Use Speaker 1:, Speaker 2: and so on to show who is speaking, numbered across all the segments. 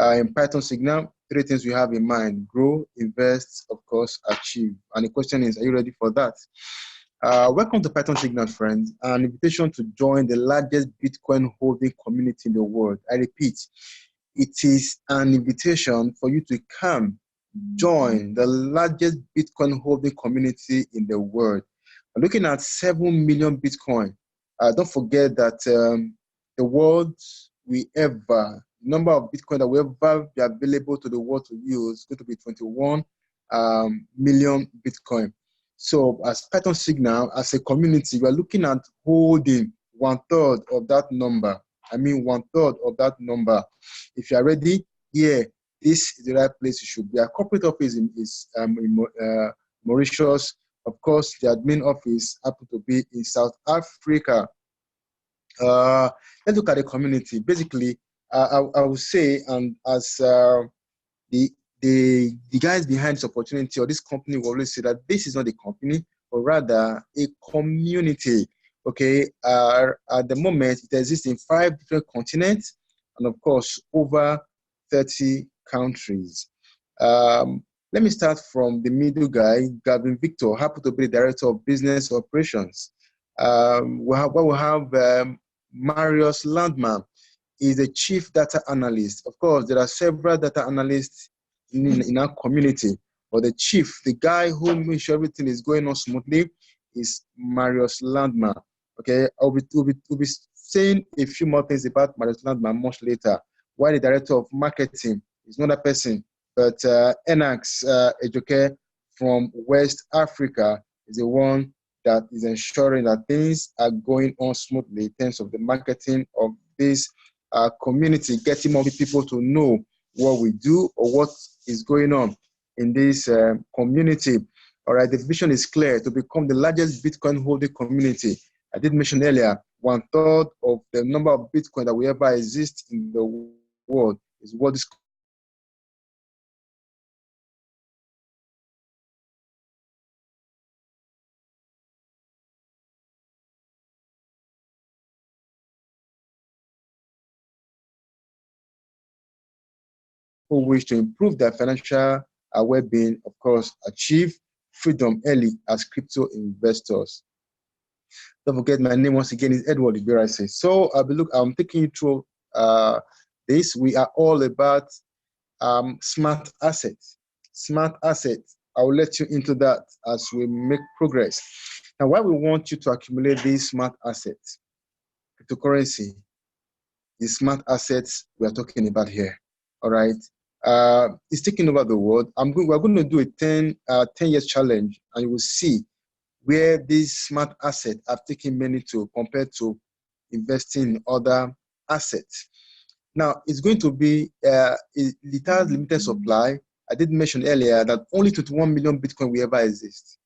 Speaker 1: In Python Signal, 3 things we have in mind: grow, invest, of course, achieve. And the question is, are you ready for that? Welcome to Python Signal, friends. An invitation to join the largest Bitcoin holding community in the world. I repeat, it is an invitation for you to come join the largest Bitcoin holding community in the world. We're looking at 7 million Bitcoin. Don't forget that the world number of Bitcoin that will ever be available to the world to use is going to be 21 million Bitcoin. So as Python Signal, as a community, we are looking at holding 1/3 of that number. I mean 1/3 of that number. If you are ready, yeah, this is the right place you should be. Our corporate office is in Mauritius. Of course, the admin office happens to be in South Africa. Let's look at the community. Basically, I would say, and as the guys behind this opportunity or this company will always say that this is not a company, but rather a community. Okay, at the moment, it exists in 5 different continents and, of course, over 30 countries. Let me start from the middle guy, Gavin Victor, happy to be the Director of Business Operations. We have Marius Landman. He's the Chief Data Analyst. Of course, there are several data analysts in our community, but the guy who makes sure everything is going on smoothly is Marius Landman. Okay, we'll be saying a few more things about Marius Landman much later. While the Director of Marketing is not a person, but Enax Ejoke from West Africa is the one that is ensuring that things are going on smoothly in terms of the marketing of this community, getting more people to know what we do or what is going on in this community. All right, the vision is clear: to become the largest Bitcoin holding community. I did mention earlier, 1/3 of the number of Bitcoin that will ever exist in the world is what this who wish to improve their financial well-being, of course, achieve freedom early as crypto investors. Don't forget, my name once again is Edward Iberase. So I'm taking you through this. We are all about smart assets. Smart assets. I will let you into that as we make progress. Now, why we want you to accumulate these smart assets? Cryptocurrency, the smart assets we are talking about here. All right. It's taking over the world. We're going to do a 10 years challenge, and you will see where these smart assets have taken many to compared to investing in other assets. Now, it's going to be, it has limited supply. I did mention earlier that only 21 million Bitcoin will ever exist.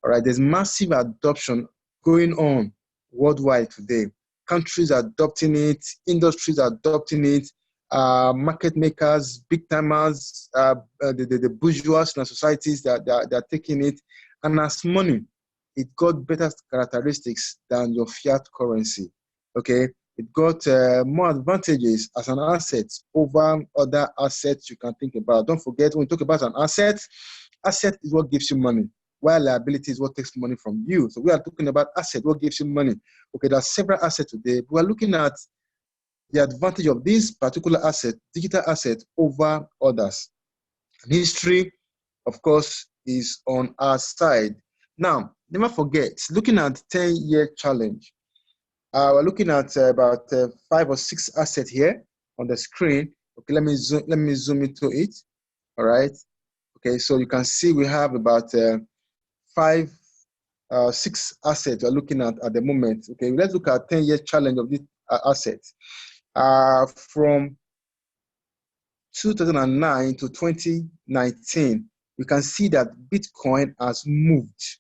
Speaker 1: All right, there's massive adoption going on worldwide today. Countries are adopting it, industries are adopting it, market makers, big timers, the bourgeois in our societies they're taking it. And as money, it got better characteristics than your fiat currency. Okay, it got more advantages as an asset over other assets you can think about. Don't forget, when you talk about an asset is what gives you money, while liability is what takes money from you. So we are talking about asset, what gives you money. Okay, there are several assets today. We are looking at the advantage of this particular asset, digital asset, over others. And history, of course, is on our side. Now, never forget, looking at 10-year challenge, we're looking at about 5 or 6 assets here on the screen. Okay, let me zoom into it. All right. Okay, so you can see we have about 6 assets we're looking at the moment. Okay, let's look at 10-year challenge of this assets. From 2009 to 2019, you can see that Bitcoin has moved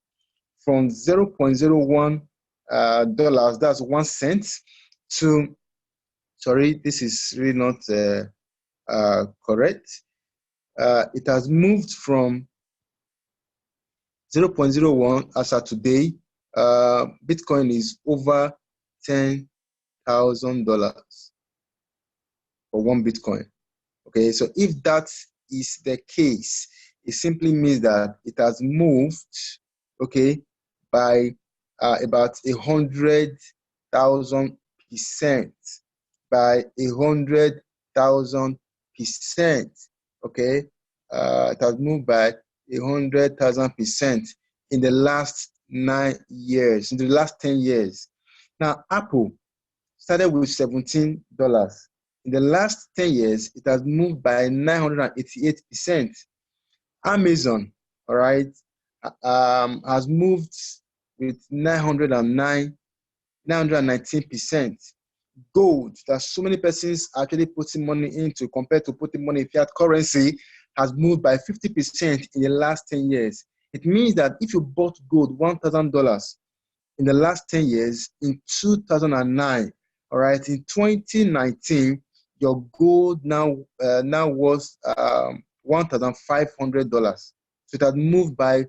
Speaker 1: from $0.01 that's 1 cent, to, sorry, this is really not correct. It has moved from 0.01 as of today. Bitcoin is over $10,000 for 1 Bitcoin. Okay, so if that is the case, it simply means that it has moved, okay, by about 100,000%, by 100,000%. Okay, it has moved by 100,000% in the last 9 years, in the last 10 years. Now, Apple started with $17. In the last 10 years, it has moved by 988%. Amazon, all right, has moved with 919%. Gold, that so many persons are actually putting money into compared to putting money in fiat currency, has moved by 50% in the last 10 years. It means that if you bought gold $1,000 in the last 10 years, in 2009, all right, in 2019, your gold now was $1,500. So it has moved by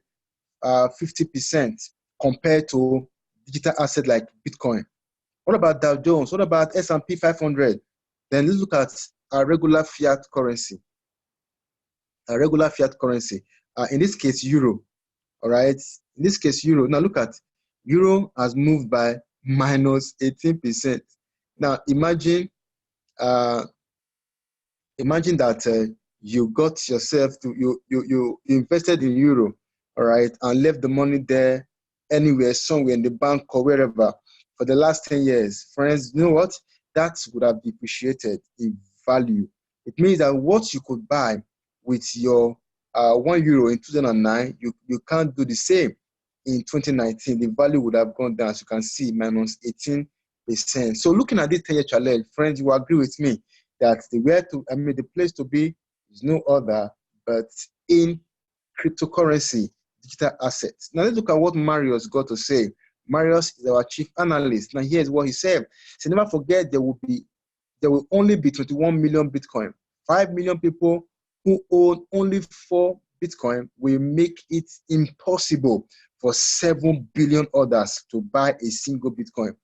Speaker 1: 50% compared to digital asset like Bitcoin. What about Dow Jones? What about S&P 500? Then let's look at a regular fiat currency. A regular fiat currency. In this case, euro. All right. In this case, euro. Now look at euro has moved by minus 18%. Now imagine that you got yourself to you invested in euro, all right, and left the money there anywhere, somewhere in the bank or wherever for the last 10 years. Friends, you know what? That would have depreciated in value. It means that what you could buy with your €1 in 2009, you can't do the same in 2019. The value would have gone down, as you can see, minus 18%. So looking at this 10-year challenge, friends, you agree with me that the place to be is no other but in cryptocurrency, digital assets. Now let's look at what Marius got to say. Marius is our chief analyst. Now here's what he said. So never forget there will only be 21 million Bitcoin. 5 million people who own only 4 Bitcoin will make it impossible for 7 billion others to buy a single Bitcoin.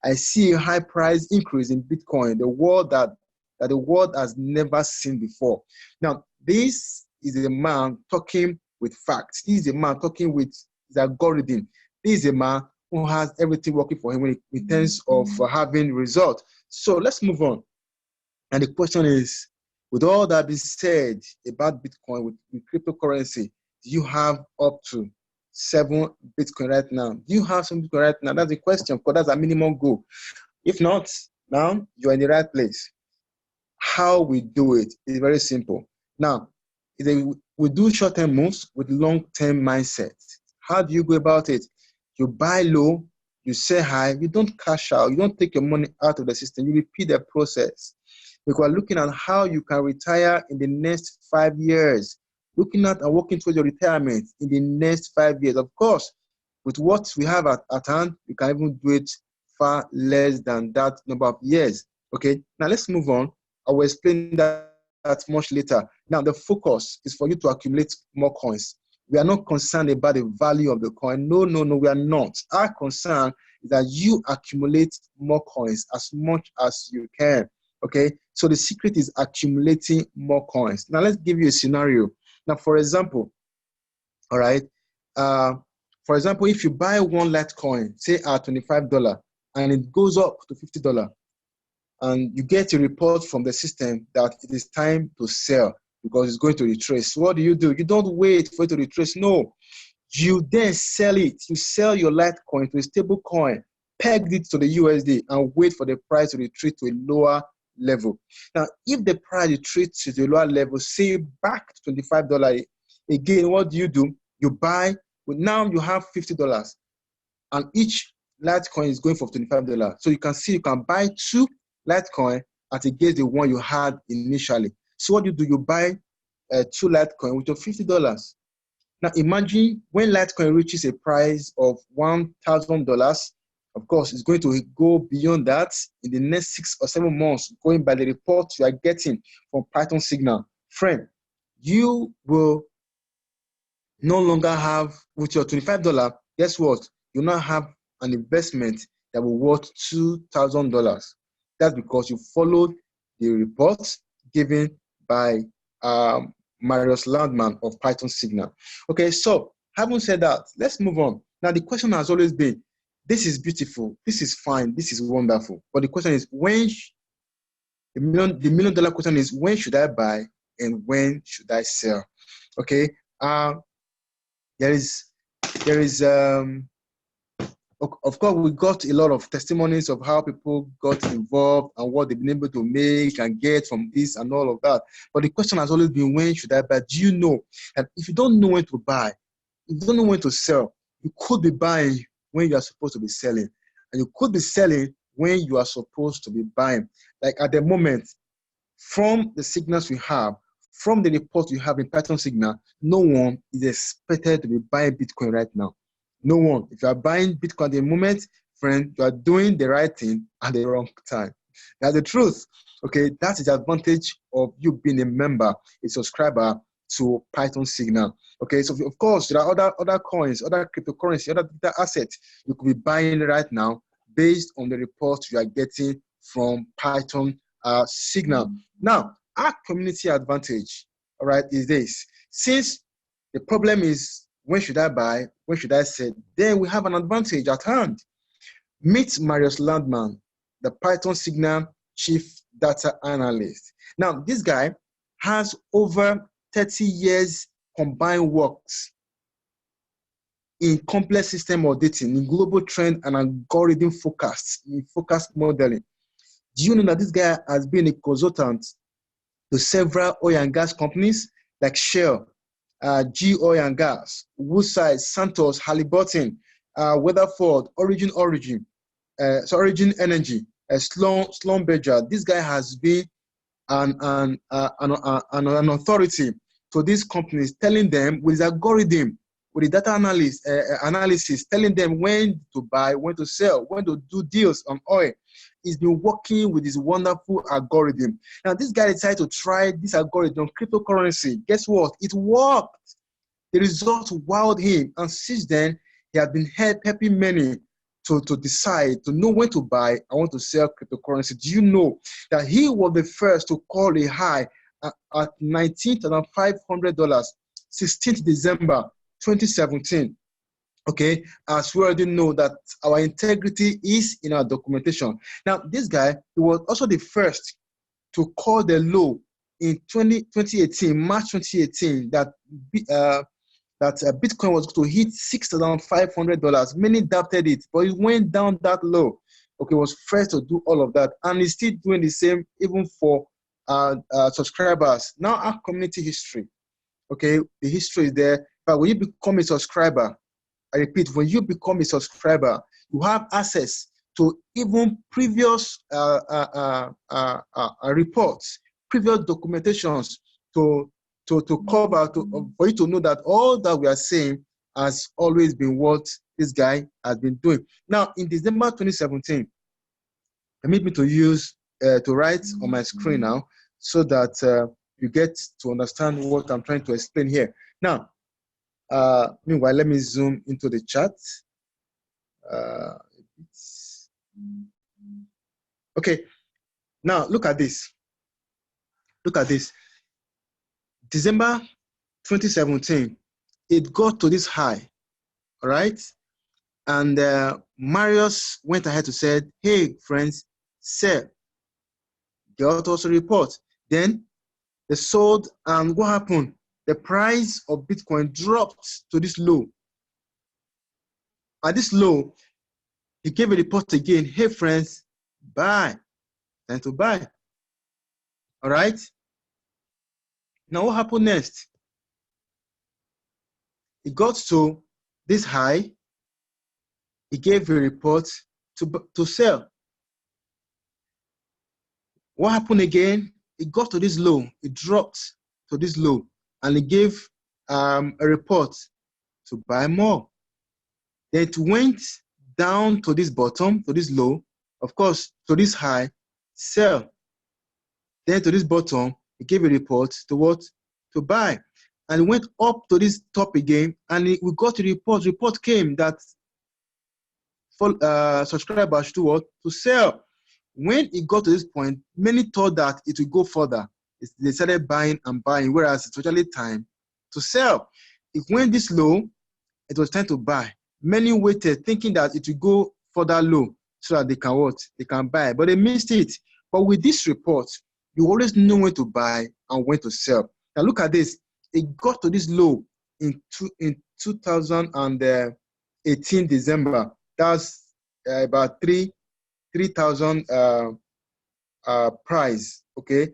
Speaker 1: I see a high price increase in Bitcoin, the world that the world has never seen before. Now, this is a man talking with facts. This is a man talking with his algorithm. This is a man who has everything working for him in terms of having results. So let's move on. And the question is, with all that being said about Bitcoin, with cryptocurrency, do you have up to 7 Bitcoin right now? Do you have some Bitcoin right now? That's the question, because that's a minimum goal. If not, now you're in the right place. How we do it is very simple. Now, we do short-term moves with long-term mindset. How do you go about it? You buy low, you sell high, you don't cash out, you don't take your money out of the system, you repeat the process. Because we're looking at how you can retire in the next 5 years, looking at and working towards your retirement in the next 5 years. Of course, with what we have at hand, you can even do it far less than that number of years. Okay, now let's move on. I will explain that much later. Now, the focus is for you to accumulate more coins. We are not concerned about the value of the coin. No, we are not. Our concern is that you accumulate more coins as much as you can. Okay, so the secret is accumulating more coins. Now, let's give you a scenario. Now, for example, all right, for example, if you buy one Litecoin, say at $25, and it goes up to $50, and you get a report from the system that it is time to sell because it's going to retrace. What do? You don't wait for it to retrace. No, you then sell it. You sell your Litecoin to a stable coin, pegged it to the USD, and wait for the price to retreat to a lower level. Now, if the price retreats to the lower level, say back to $25, again, what do? You buy. Well, now you have $50, and each Litecoin is going for $25. So you can see you can buy 2 Litecoin at against the one you had initially. So what do? You buy 2 Litecoin with your $50. Now imagine when Litecoin reaches a price of $1,000, of course, it's going to go beyond that in the next 6 or 7 months, going by the reports you are getting from Python Signal. Friend, you will no longer have, with your $25, guess what? You now have an investment that will worth $2,000. That's because you followed the reports given by Marius Landman of Python Signal. Okay, so having said that, let's move on. Now, the question has always been, this is beautiful, this is fine, this is wonderful. But the question is, the million dollar question is, when should I buy and when should I sell? Okay, there is of course, we got a lot of testimonies of how people got involved and what they've been able to make and get from this and all of that. But the question has always been, when should I buy? Do you know that if you don't know when to buy, if you don't know when to sell, you could be buying when you are supposed to be selling, and you could be selling when you are supposed to be buying. Like at the moment, from the signals we have, from the report you have in Python Signal, no one is expected to be buying Bitcoin right now. No one. If you are buying Bitcoin at the moment, friend, you are doing the right thing at the wrong time. That's the truth. Okay, that is the advantage of you being a member, a subscriber to Python Signal. Okay, so of course there are other coins, other cryptocurrency, other digital assets you could be buying right now based on the reports you are getting from Python Signal. Now, our community advantage, all right, is this. Since the problem is, when should I buy, when should I sell, then we have an advantage at hand. Meet Marius Landman, the Python Signal Chief Data Analyst. Now, this guy has over 30 years combined works in complex system auditing, in global trend and algorithm forecast, in forecast modeling. Do you know that this guy has been a consultant to several oil and gas companies like Shell, G Oil and Gas, Woodside, Santos, Halliburton, Weatherford, Origin Energy, Schlumberger. This guy has been an authority to these companies, telling them with his algorithm, with the data analysis, telling them when to buy, when to sell, when to do deals on oil. He's been working with this wonderful algorithm. Now, this guy decided to try this algorithm on cryptocurrency. Guess what? It worked. The results wowed him. And since then, he has been helping many to decide, to know when to buy and when to sell cryptocurrency. Do you know that he was the first to call a high at $19,500, 16th December 2017? Okay, as we already know that our integrity is in our documentation. Now, this guy, he was also the first to call the low in 2018, March 2018, that Bitcoin was going to hit $6,500. Many doubted it, but it went down that low. Okay, was first to do all of that, and he's still doing the same even for subscribers. Now, our community history. Okay, the history is there. But when you become a subscriber, I repeat, when you become a subscriber, you have access to even previous reports, previous documentations to cover, for you to know that all that we are saying has always been what this guy has been doing. Now, in December 2017, permit me to use to write on my screen now so that you get to understand what I'm trying to explain here. Now, meanwhile, let me zoom into the chat. Okay, now look at this. Look at this. December 2017, it got to this high, all right? And Marius went ahead to say, hey, friends, sell. They also report. Then they sold, and what happened? The price of Bitcoin dropped to this low. At this low, he gave a report again. Hey, friends, buy. Time to buy. All right? Now, what happened next? It got to this high. He gave a report to sell. What happened again? It got to this low. It dropped to this low. And he gave a report to buy more. Then it went down to this bottom, to this low, of course, to this high, sell. Then to this bottom, he gave a report to what? To buy. And it went up to this top again, and we got a report. Report came that subscribers should do what? To sell. When it got to this point, many thought that it would go further. they started buying and buying, whereas it's actually time to sell. It went this low, it was time to buy. Many waited thinking that it would go further low so that they can what? They can buy, but they missed it. But with this report, you always know when to buy and when to sell. Now look at this. It got to this low in 2018 December. That's about 3,000 price, okay?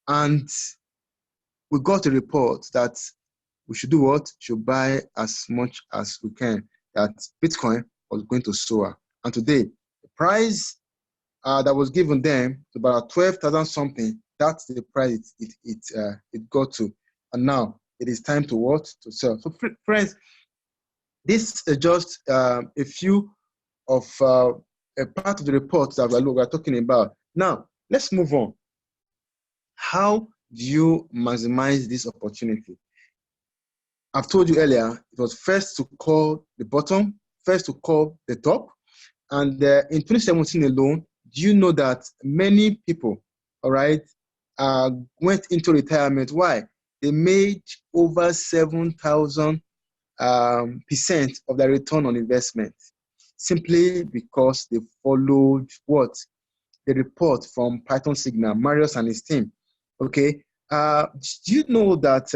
Speaker 1: And we got a report that we should do what? Should buy as much as we can. That Bitcoin was going to soar. And today, the price that was given them, about 12,000 something, that's the price it got to. And now it is time to what? To sell. So friends, this is just a few of a part of the report that we're talking about. Now, let's move on. How do you maximize this opportunity? I've told you earlier, it was first to call the bottom, first to call the top. And in 2017 alone, do you know that many people, all right, went into retirement? Why? They made over 7,000% of their return on investment, simply because they followed what? The report from Python Signal, Marius and his team. Okay. Do you know that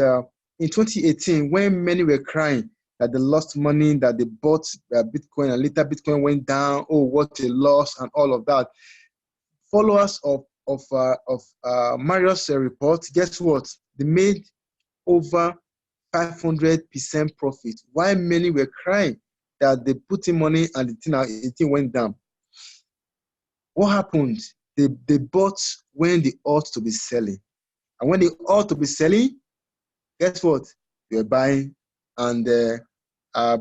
Speaker 1: in 2018, when many were crying that they lost money, that they bought Bitcoin and later Bitcoin went down, oh, what a loss and all of that, followers of Marius' report, guess what? They made over 500% profit. Why many were crying that they put in money and the thing went down? What happened? They bought when they ought to be selling. And when they ought to be selling, guess what? They were buying and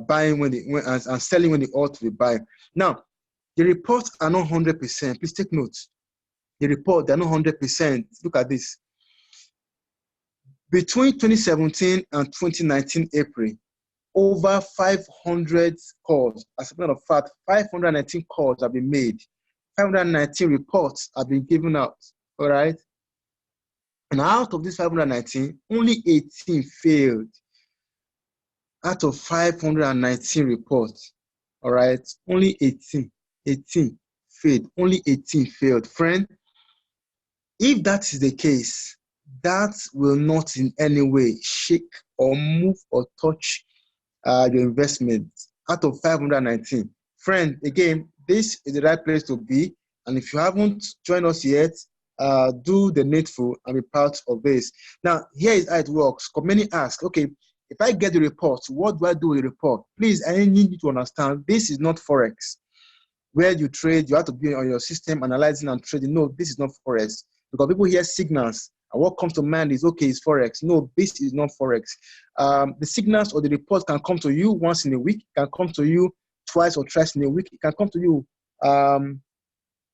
Speaker 1: buying and selling when they ought to be buying. Now, the reports are not 100%. Please take note. The report, they're not 100%. Look at this. Between 2017 and 2019 April, over 500 calls, as a matter of fact, 519 calls have been made. 519 reports have been given out, all right? And out of these 519, only 18 failed. Out of 519 reports, all right? Only 18 failed. Only 18 failed. Friend, if that is the case, that will not in any way shake or move or touch your investment. Out of 519. Friend, again, this is the right place to be. And if you haven't joined us yet, do the needful and be part of this. Now, here is how it works. Many ask, okay, if I get the report, what do I do with the report? Please, I need you to understand, this is not Forex. Where you trade, you have to be on your system analyzing and trading. No, this is not Forex. Because people hear signals, and what comes to mind is, okay, it's Forex. No, this is not Forex. The signals or the report can come to you once in a week, can come to you twice or thrice in a week, it can come to you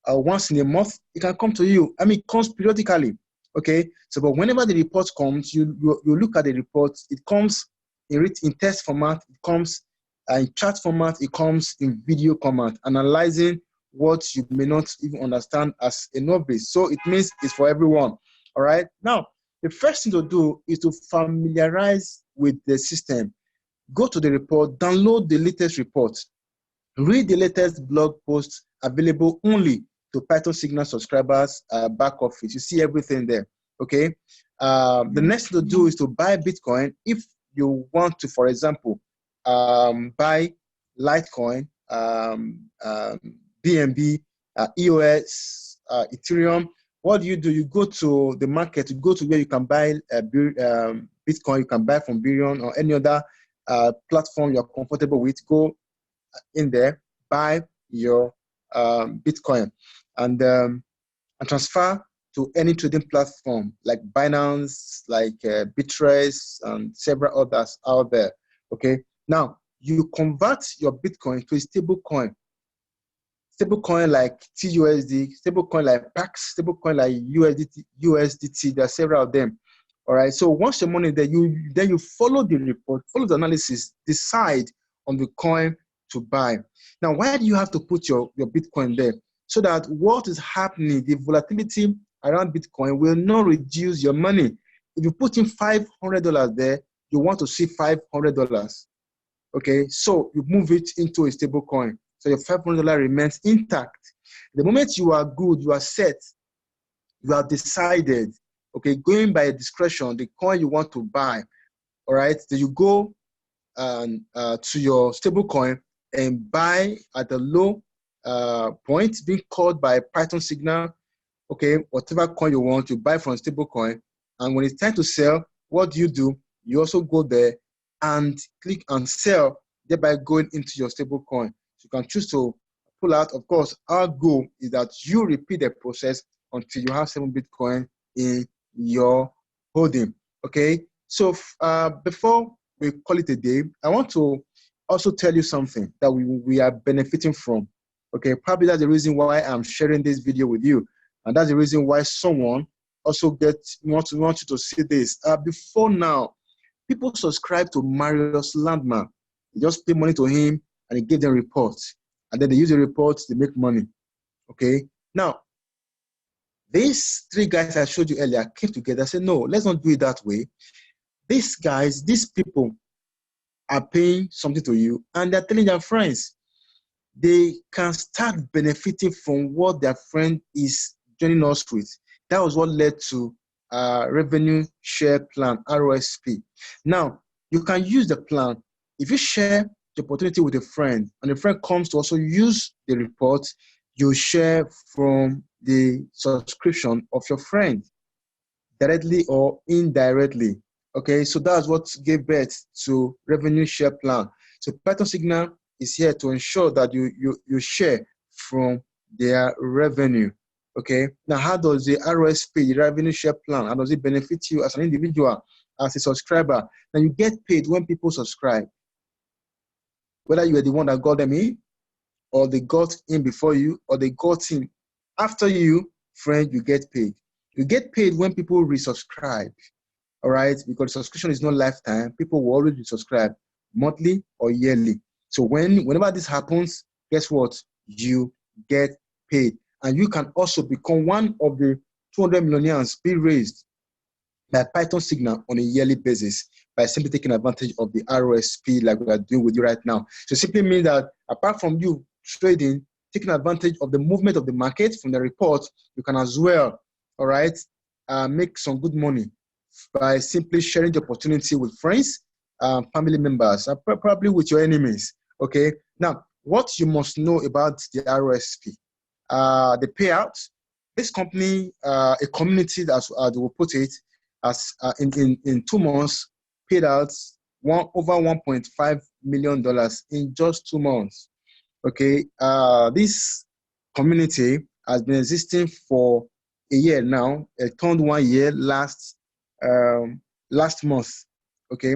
Speaker 1: once in a month, it can come to you. I mean, it comes periodically, okay? So, but whenever the report comes, you look at the report, it comes in text format, it comes in chat format, it comes in video format, analyzing what you may not even understand as a novice. So it means it's for everyone, all right? Now, the first thing to do is to familiarize with the system. Go to the report, download the latest report, read the latest blog posts available only to Python Signal subscribers back office. You see everything there, okay? The next thing to do is to buy Bitcoin if you want to, for example, buy Litecoin, BNB, EOS, Ethereum. What do? You go to the market, you go to where you can buy Bitcoin, you can buy from Billion or any other platform you're comfortable with. Go in there, buy your Bitcoin and transfer to any trading platform like Binance, like Bitrace, and several others out there. Okay, now you convert your Bitcoin to a stable coin like TUSD, stable coin like PAX, stable coin like USDT. There are several of them. All right. So once your money there, you follow the report, follow the analysis, decide on the coin to buy. Now, why do you have to put your Bitcoin there? So that what is happening, the volatility around Bitcoin will not reduce your money. If you put in $500 there, you want to see $500. Okay, so you move it into a stable coin. So your $500 remains intact. The moment you are good, you are set, you have decided, okay, going by discretion, the coin you want to buy, all right, then you go to your stable coin and buy at a low point, being called by Python signal, okay, whatever coin you want, you buy from stable coin. And when it's time to sell, what do? You also go there and click on sell, thereby going into your stable coin. So you can choose to pull out. Of course, our goal is that you repeat the process until you have 7 Bitcoin in your holding. Okay, so before we call it a day, I want to also tell you something that we are benefiting from. Okay, probably that's the reason why I'm sharing this video with you, and that's the reason why someone also want you to see this. Before now, people subscribe to Marius Landman. They just pay money to him and he give them reports, and then they use the reports, they make money. Okay, now these 3 guys I showed you earlier came together, said, no, let's not do it that way. These guys, these people are paying something to you, and they're telling their friends. They can start benefiting from what their friend is joining us with. That was what led to revenue share plan, RSP. Now, you can use the plan. If you share the opportunity with a friend, and a friend comes to also use the report, you share from the subscription of your friend, directly or indirectly. Okay, so that's what gave birth to revenue share plan. So Python Signal is here to ensure that you share from their revenue. Okay, now how does the RSP, the revenue share plan, how does it benefit you as an individual, as a subscriber? Now you get paid when people subscribe, whether you are the one that got them in, or they got in before you, or they got in after you, friend, you get paid. You get paid when people resubscribe. All right, because subscription is not lifetime. People will always resubscribe monthly or yearly. So whenever this happens, guess what? You get paid. And you can also become one of the 200 millionaires be raised by Python Signal on a yearly basis by simply taking advantage of the RSP like we are doing with you right now. So it simply means that apart from you trading, taking advantage of the movement of the market from the report, you can as well, all right, make some good money by simply sharing the opportunity with friends, family members, probably with your enemies. Okay. Now, what you must know about the RSP, the payout. This company, a community that they will put it as in 2 months, paid out over $1.5 million in just 2 months. Okay. This community has been existing for a year now. It turned 1 year last month. Okay.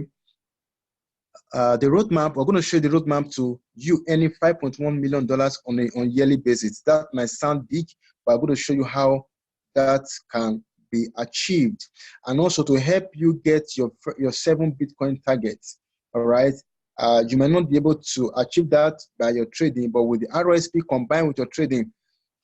Speaker 1: The roadmap, we're going to show you the roadmap to you earning $5.1 million on a yearly basis. That might sound big, but I'm going to show you how that can be achieved, and also to help you get your 7 Bitcoin targets. All right. You might not be able to achieve that by your trading, but with the RSP combined with your trading,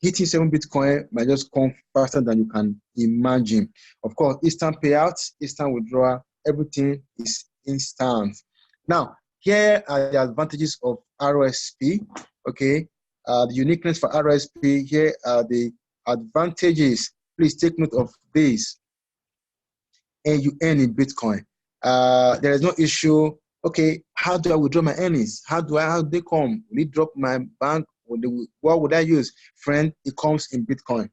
Speaker 1: hitting 7 Bitcoin might just come faster than you can imagine. Of course, instant payouts, instant withdrawal, everything is instant. Now, here are the advantages of RSP. Okay, the uniqueness for RSP. Here are the advantages. Please take note of this. And you earn in Bitcoin. There is no issue. Okay, how do I withdraw my earnings? How do they come? Will it drop my bank? What would I use? Friend, it comes in Bitcoin.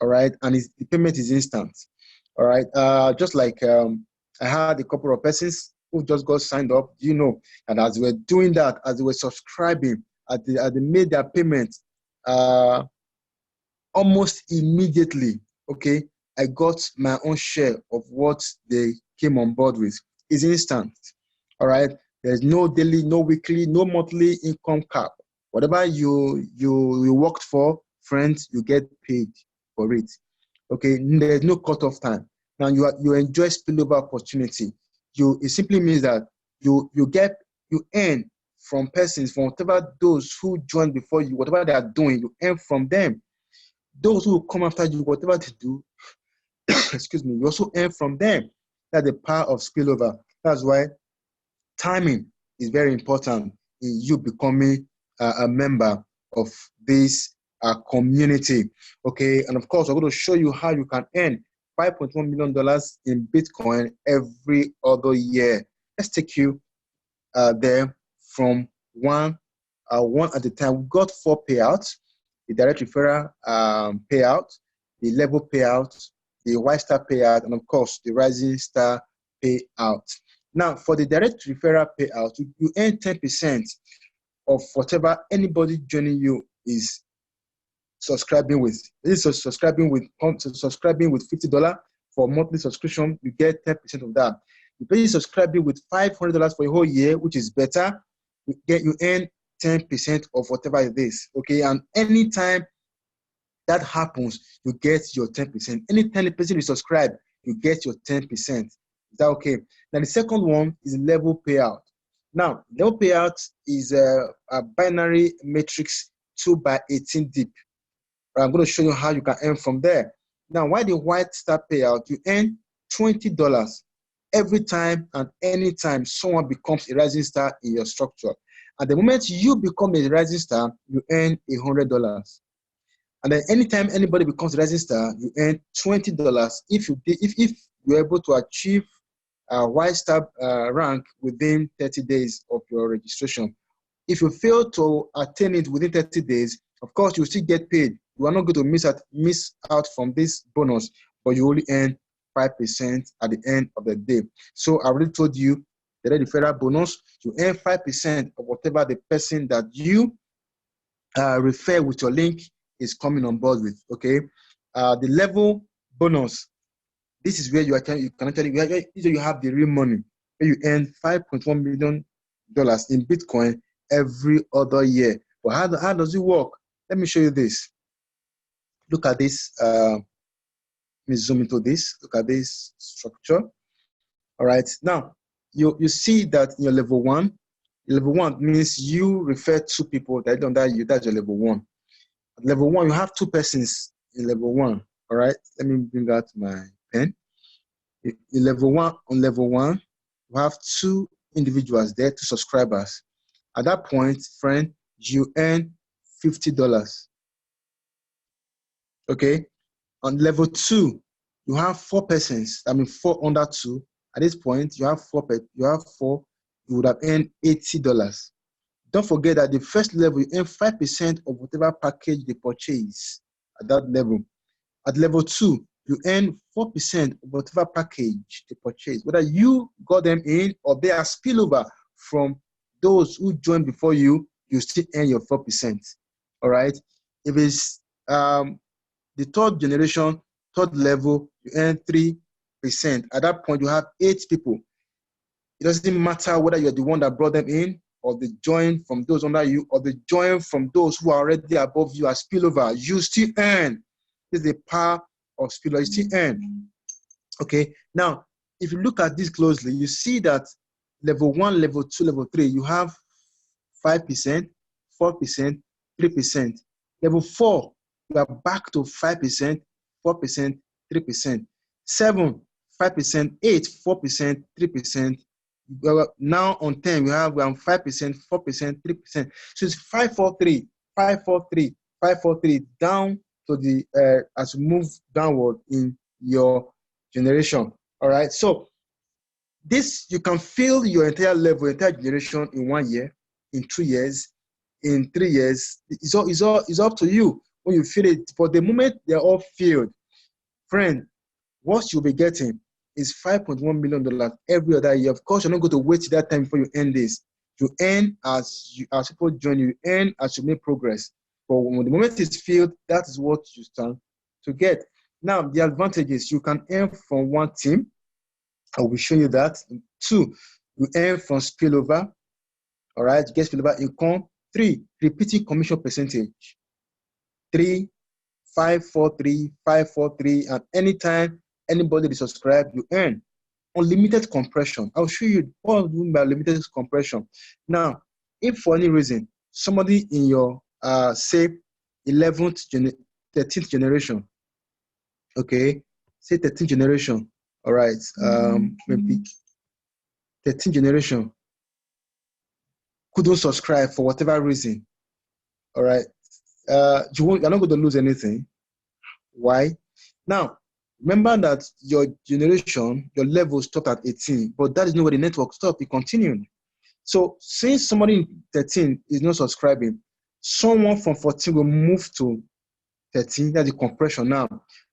Speaker 1: All right, and the payment is instant. All right, just like I had a couple of persons who just got signed up. You know, and as they were doing that, as they were subscribing, as they made their payment, almost immediately, okay, I got my own share of what they came on board with. It's instant. All right, there's no daily, no weekly, no monthly income cap. Whatever you worked for, friends, you get paid for it. Okay, there's no cutoff time. Now you enjoy spillover opportunity. It simply means that you earn from persons, from whatever those who joined before you, whatever they are doing, you earn from them. Those who come after you, whatever they do, excuse me, you also earn from them. That's the power of spillover. That's why timing is very important in you becoming a member of this community. Okay, and of course, I'm going to show you how you can earn $5.1 million in Bitcoin every other year. Let's take you there from one at a time. We've got 4 payouts: the direct referral payout, the level payout, the White Star payout, and of course, the Rising Star payout. Now, for the direct referral payout, you earn 10% of whatever anybody joining you is subscribing with. This is subscribing with $50 for monthly subscription, you get 10% of that. If you're subscribing with $500 for a whole year, which is better, you earn 10% of whatever it is. Okay, and anytime that happens, you get your 10%. Anytime the person is subscribed, you get your 10%. Is that okay? Now the second one is level payout. Now, level payout is a binary matrix 2x18 deep. I'm going to show you how you can earn from there. Now, why the White Star payout? You earn $20 every time and anytime someone becomes a rising star in your structure. At the moment you become a rising star, you earn $100. And then anytime anybody becomes a rising star, you earn $20 if you're able to achieve a White Star rank within 30 days of your registration. If you fail to attain it within 30 days, of course, you still get paid. You are not going to miss out from this bonus, but you only earn 5% at the end of the day. So I already told you the referral bonus, you earn 5% of whatever the person that you refer with your link is coming on board with. Okay, the level bonus. This is where you can actually you have the real money, where you earn $5.1 million in Bitcoin every other year. But how does it work? Let me show you this. Look at this. Let me zoom into this. Look at this structure. All right. Now, you see that in your level one means you refer 2 people that under you. That's your level 1. At level 1, you have 2 persons in level 1. All right. Let me bring out my pen. In level 1, you have 2 individuals there, 2 subscribers. At that point, friend, you earn $50. Okay. On level 2, you have 4 persons. 4 under 2. At this point, you have 4. You would have earned $80. Don't forget that the first level, you earn 5% of whatever package they purchase at that level. At level 2, you earn 4% of whatever package they purchase, whether you got them in or they are spillover from those who joined before you, you still earn your 4%. All right. If it's the third level, you earn 3%. At that point, you have 8 people. It doesn't matter whether you're the one that brought them in, or they join from those under you, or they join from those who are already above you as spillover. You still earn. This is the power of spillover. You still earn. Okay. Now, if you look at this closely, you see that level 1, level 2, level 3, you have 5%, 4%, 3%. Level 4, you are back to 5%, 4%, 3%. 7, 5%, 8, 4%, 3%. Now on 10, we have 5%, 4%, 3%. So it's 5, 4, 3, 5, 4, 3, 5, 4, 3, down to the as we move downward in your generation. All right. So this, you can fill your entire level, entire generation in 1 year, in 2 years, in 3 years. It's up to you when you fill it. For the moment they're all filled, friend, what you'll be getting is $5.1 million every other year. Of course, you're not going to wait that time before you earn this. You earn as people join you, earn as you make progress. But when the moment it's filled, that is what you stand to get. Now, the advantages, you can earn from 1 team. I will show you that. 2, you earn from spillover. All right, you get spillover income. 3, repeating commission percentage. 3, 5, 4, 3, 5, 4, 3, and anytime anybody is subscribed, you earn. Unlimited compression. I'll show you what I mean by limited compression. Now, if for any reason somebody in your say 11th 13th generation. Okay, say 13th generation. All right, maybe 13th generation couldn't subscribe for whatever reason. All right, you're not going to lose anything. Why? Now, remember that your generation, your level stopped at 18, but that is not where the network stopped. It continued. So since somebody in 13 is not subscribing, someone from 14 will move to 13. That's the compression now.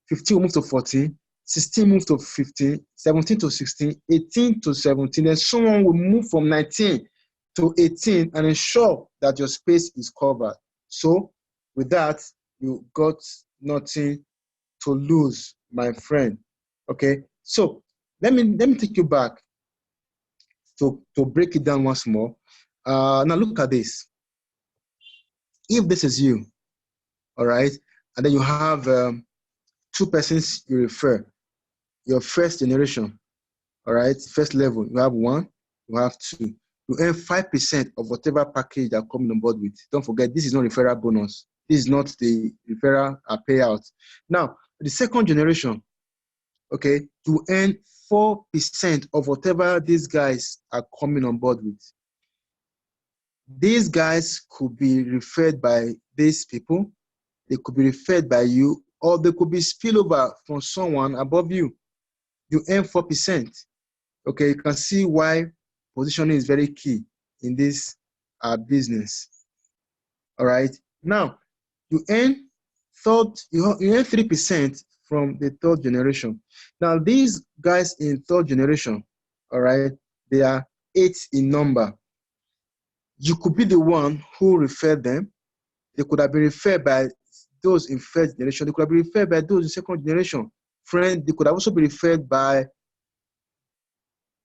Speaker 1: 15 will move to 14. 16 move to 15. 17 to 16. 18 to 17. Then someone will move from 19 to 18 and ensure that your space is covered. So with that, you got nothing to lose, my friend. Okay, so let me take you back to break it down once more. Now look at this. If this is you, all right, and then you have two persons you refer, your first generation, all right, first level, you have one, you have two. You earn 5% of whatever package they're coming on board with. Don't forget, this is not referral bonus. This is not the referral payout. Now, the second generation, okay, you earn 4% of whatever these guys are coming on board with. These guys could be referred by these people, they could be referred by you, or they could be spillover from someone above you. You earn 4%. Okay, you can see why positioning is very key in this business. All right. Now, you earn 3% from the third generation. Now, these guys in third generation, all right, they are 8 in number. You could be the one who referred them. They could have been referred by those in first generation. They could have been referred by those in second generation. Friend, they could have also been referred by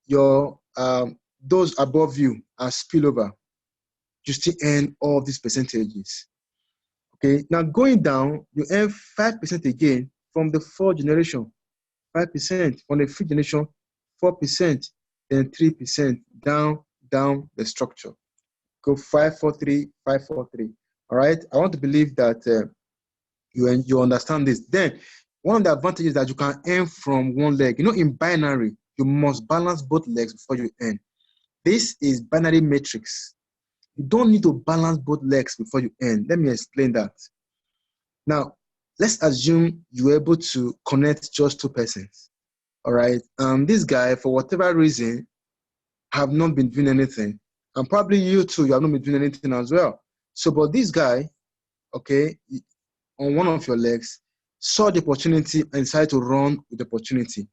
Speaker 1: your those above you as spillover. You still earn all these percentages. Okay, now going down, you earn 5% again from the fourth generation, 5% from the fifth generation, 4%, then 3% down the structure. Go 5, 4, 3, 5, 4, 3. All right, I want to believe that you understand this. Then one of the advantages that you can earn from one leg. You know, in binary, you must balance both legs before you earn. This is binary matrix. You don't need to balance both legs before you earn. Let me explain that. Now, let's assume you're able to connect just two persons. All right. This guy, for whatever reason, have not been doing anything. And probably you too, you have not been doing anything as well. So, but this guy, okay, on one of your legs, saw the opportunity and decided to run with the opportunity.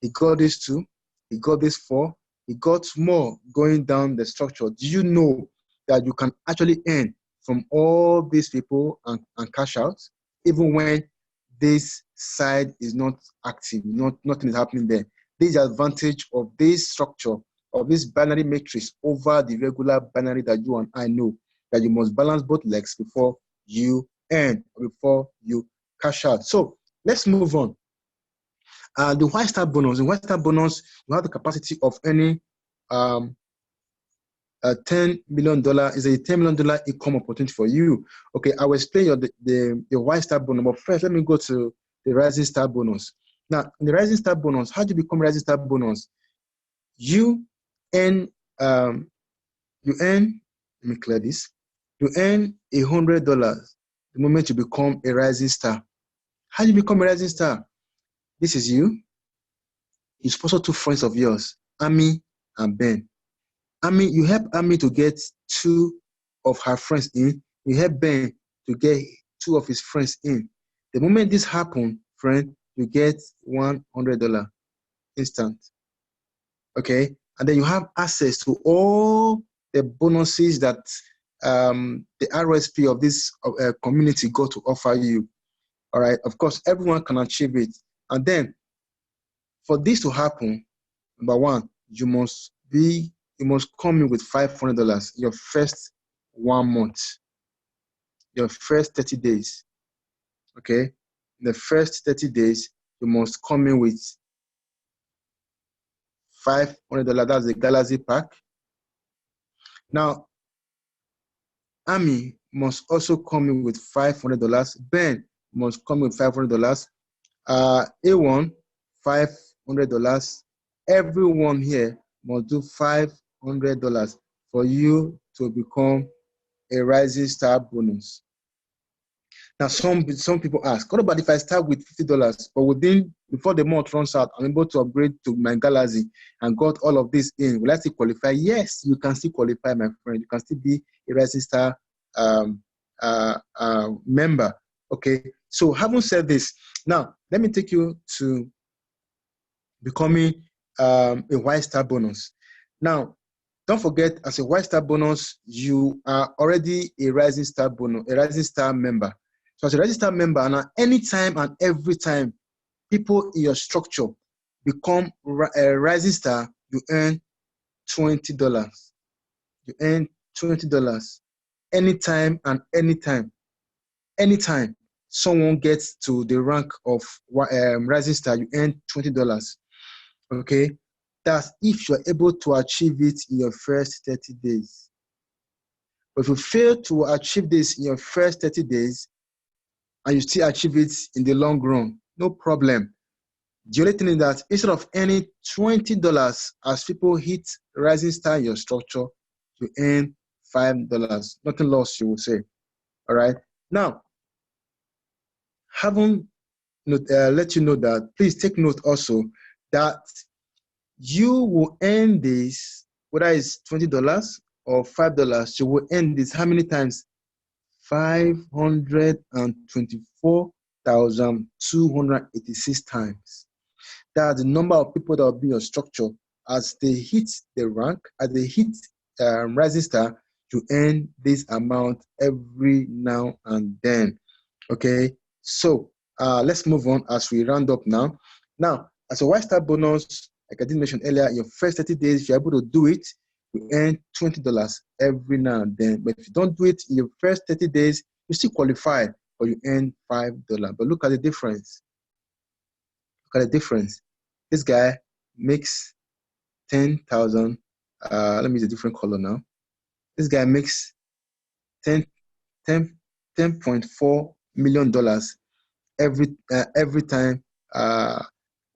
Speaker 1: He got this 2, he got this 4, he got more going down the structure. Do you know that you can actually earn from all these people and cash out, even when this side is not active, nothing is happening there? This is the advantage of this structure, of this binary matrix over the regular binary that you and I know, that you must balance both legs before you earn, before you cash out. So let's move on. The white star bonus. In white star bonus, you have the capacity of earning $10 million. Is a $10 million income opportunity for you. Okay, I will explain the white star bonus. But first, let me go to the rising star bonus. Now, in the rising star bonus, how do you become rising star bonus? You earn, let me clear this. You earn $100 the moment you become a rising star. How do you become a rising star? This is you. You sponsor 2 friends of yours, Amy and Ben. Amy, you help Amy to get 2 of her friends in. You help Ben to get 2 of his friends in. The moment this happens, friend, you get $100 instant. Okay? And then you have access to all the bonuses that the RSP of this community got to offer you. All right? Of course, everyone can achieve it. And then, for this to happen, number one, you must come in with $500 your first 1 month, your first 30 days. Okay, the first 30 days, you must come in with $500. That's the Galaxy pack. Now, Amy must also come in with $500. Ben must come with $500. A1, $500. Everyone here must do $500 for you to become a rising star bonus. Now, some people ask, what about if I start with $50, but before the month runs out, I'm able to upgrade to my Galaxy and got all of this in? Will I still qualify? Yes, you can still qualify, my friend. You can still be a rising star member. Okay. So, having said this, now let me take you to becoming a white star bonus. Now, don't forget, as a white star bonus, you are already a rising star bonus, a rising star member. So as a rising star member, now anytime and every time people in your structure become a rising star, you earn $20. You earn $20 anytime and anytime. Anytime someone gets to the rank of rising star, you earn $20. Okay, that's if you're able to achieve it in your first 30 days. But if you fail to achieve this in your first 30 days and you still achieve it in the long run, no problem. The only thing is that instead of earning $20 as people hit rising star in your structure, you earn $5. Nothing lost, you will say. All right. Now, having let you know that, please take note also that you will earn this, whether it's $20 or $5, you will earn this how many times? 524,286 times. That's the number of people that will be in your structure. As they hit the rank, as they hit rising star, you earn this amount every now and then. Okay, so let's move on as we round up now. Now, as a white star bonus, like I did mention earlier, in your first 30 days, if you're able to do it, you earn $20 every now and then. But if you don't do it in your first 30 days, you still qualify, but you earn $5. But look at the difference. Look at the difference. This guy makes 10,000. Let me use a different color now. This guy makes $10.4 million every time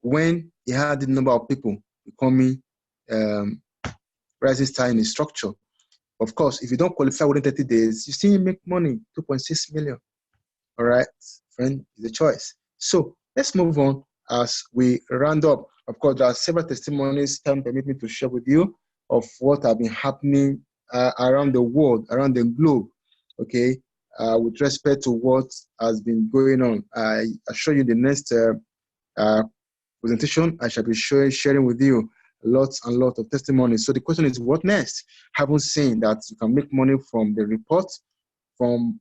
Speaker 1: when he had the number of people becoming rising star in his structure. Of course, if you don't qualify within 30 days, you still make money, 2.6 million. All right, friend, is the choice. So let's move on as we round up. Of course, there are several testimonies time permit me to share with you of what have been happening around the world, around the globe, okay, with respect to what has been going on. I'll show you the next presentation. I shall be sharing with you lots and lots of testimonies. So the question is, what next? Having seen that you can make money from the report, from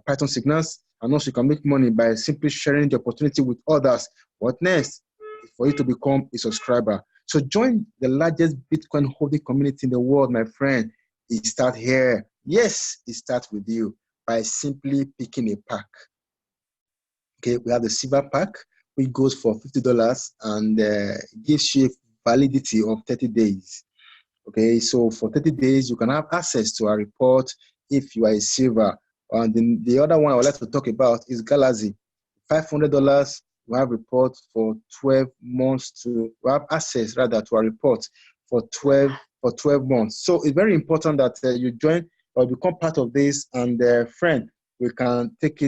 Speaker 1: Python signals, and also you can make money by simply sharing the opportunity with others. What next? For you to become a subscriber. So join the largest Bitcoin holding community in the world, my friend. It starts here. Yes, it starts with you by simply picking a pack. Okay, we have the silver pack, which goes for $50 and gives you validity of 30 days. Okay, so for 30 days, you can have access to a report if you are a silver. And then the other one I would like to talk about is Galaxy. $500, we have report for 12 months we have access rather to a report for 12 months. So it's very important that you join or become part of this, and friend, we can take it